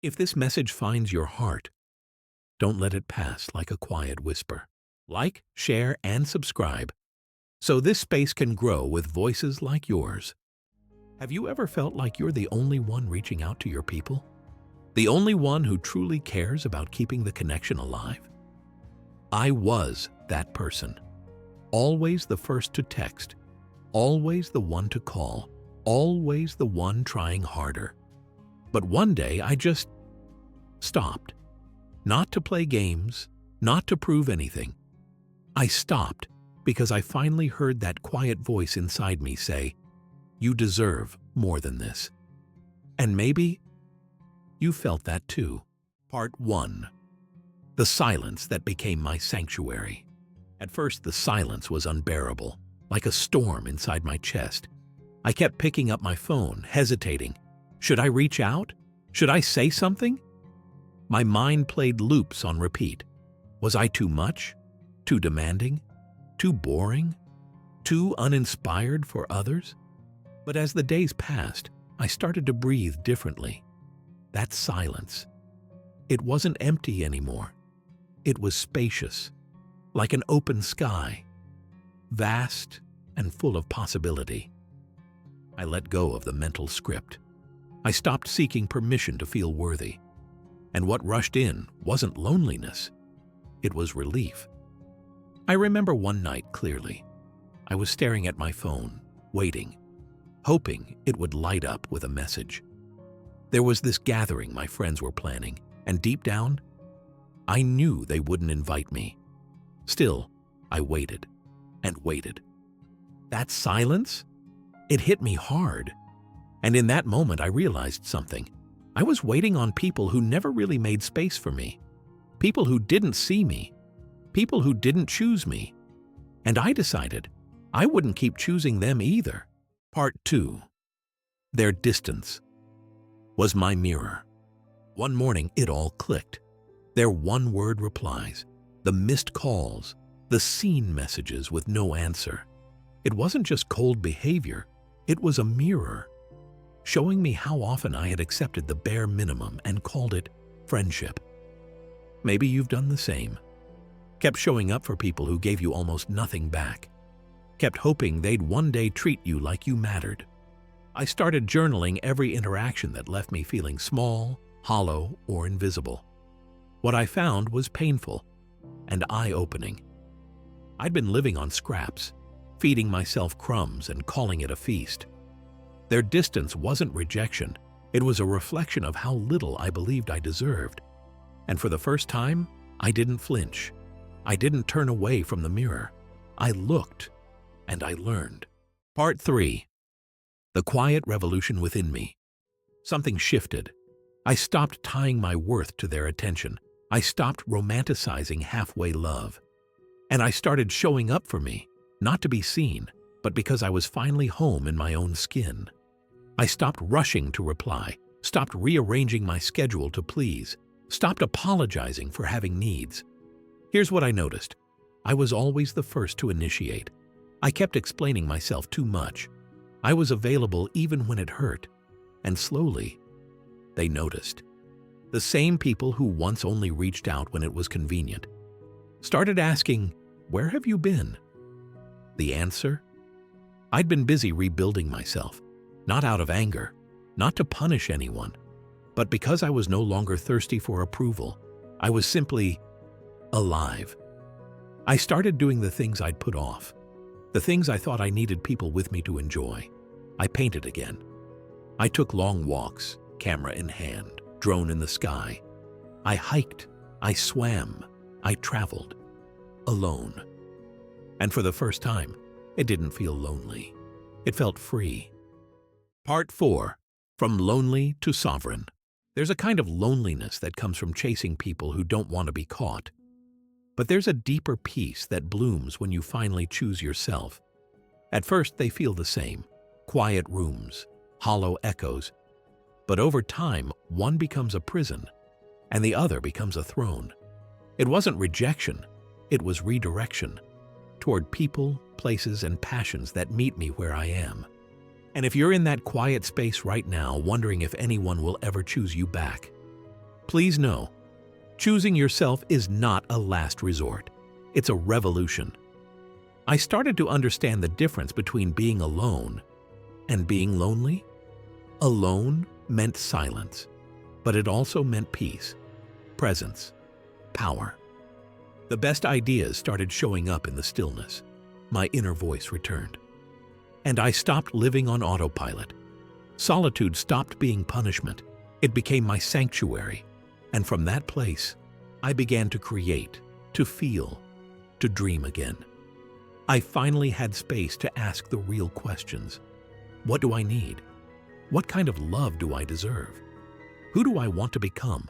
If this message finds your heart, don't let it pass like a quiet whisper. Like, share, and subscribe so this space can grow with voices like yours. Have you ever felt like you're the only one reaching out to your people? The only one who truly cares about keeping the connection alive? I was that person. Always the first to text, always the one to call, always the one trying harder. But one day I just stopped. Not to play games, not to prove anything. I stopped because I finally heard that quiet voice inside me say, "You deserve more than this." And maybe you felt that too. Part 1. The silence that became my sanctuary. At first, the silence was unbearable, like a storm inside my chest. I kept picking up my phone, hesitating. Should I reach out? Should I say something? My mind played loops on repeat. Was I too much? Too demanding? Too boring? Too uninspired for others? But as the days passed, I started to breathe differently. That silence. It wasn't empty anymore. It was spacious, like an open sky, vast and full of possibility. I let go of the mental script. I stopped seeking permission to feel worthy. And what rushed in wasn't loneliness. It was relief. I remember one night clearly. I was staring at my phone, waiting, hoping it would light up with a message. There was this gathering my friends were planning, and deep down, I knew they wouldn't invite me. Still, I waited and waited. That silence? It hit me hard. And in that moment, I realized something. I was waiting on people who never really made space for me. People who didn't see me. People who didn't choose me. And I decided I wouldn't keep choosing them either. Part 2. Their distance was my mirror. One morning, it all clicked. Their one-word replies, the missed calls, the seen messages with no answer. It wasn't just cold behavior, it was a mirror, showing me how often I had accepted the bare minimum and called it friendship. Maybe you've done the same. Kept showing up for people who gave you almost nothing back. Kept hoping they'd one day treat you like you mattered. I started journaling every interaction that left me feeling small, hollow, or invisible. What I found was painful and eye-opening. I'd been living on scraps, feeding myself crumbs and calling it a feast. Their distance wasn't rejection, it was a reflection of how little I believed I deserved. And for the first time, I didn't flinch. I didn't turn away from the mirror. I looked, and I learned. Part 3. The quiet revolution within me. Something shifted. I stopped tying my worth to their attention. I stopped romanticizing halfway love. And I started showing up for me, not to be seen, but because I was finally home in my own skin. I stopped rushing to reply, stopped rearranging my schedule to please, stopped apologizing for having needs. Here's what I noticed. I was always the first to initiate. I kept explaining myself too much. I was available even when it hurt. And slowly, they noticed. The same people who once only reached out when it was convenient started asking, "Where have you been?" The answer? I'd been busy rebuilding myself, not out of anger, not to punish anyone, but because I was no longer thirsty for approval. I was simply alive. I started doing the things I'd put off, the things I thought I needed people with me to enjoy. I painted again. I took long walks, camera in hand, drone in the sky. I hiked, I swam, I traveled, alone. And for the first time, it didn't feel lonely. It felt free. Part 4. From lonely to sovereign. There's a kind of loneliness that comes from chasing people who don't want to be caught. But there's a deeper peace that blooms when you finally choose yourself. At first, they feel the same. Quiet rooms, hollow echoes. But over time, one becomes a prison, and the other becomes a throne. It wasn't rejection, it was redirection toward people, places, and passions that meet me where I am. And if you're in that quiet space right now, wondering if anyone will ever choose you back, Please know, choosing yourself is not a last resort. It's a revolution. I started to understand the difference between being alone and being lonely. Alone meant silence, but it also meant peace, presence, power. The best ideas started showing up in the stillness. My inner voice returned. And I stopped living on autopilot. Solitude stopped being punishment. It became my sanctuary. And from that place, I began to create, to feel, to dream again. I finally had space to ask the real questions. What do I need? What kind of love do I deserve? Who do I want to become?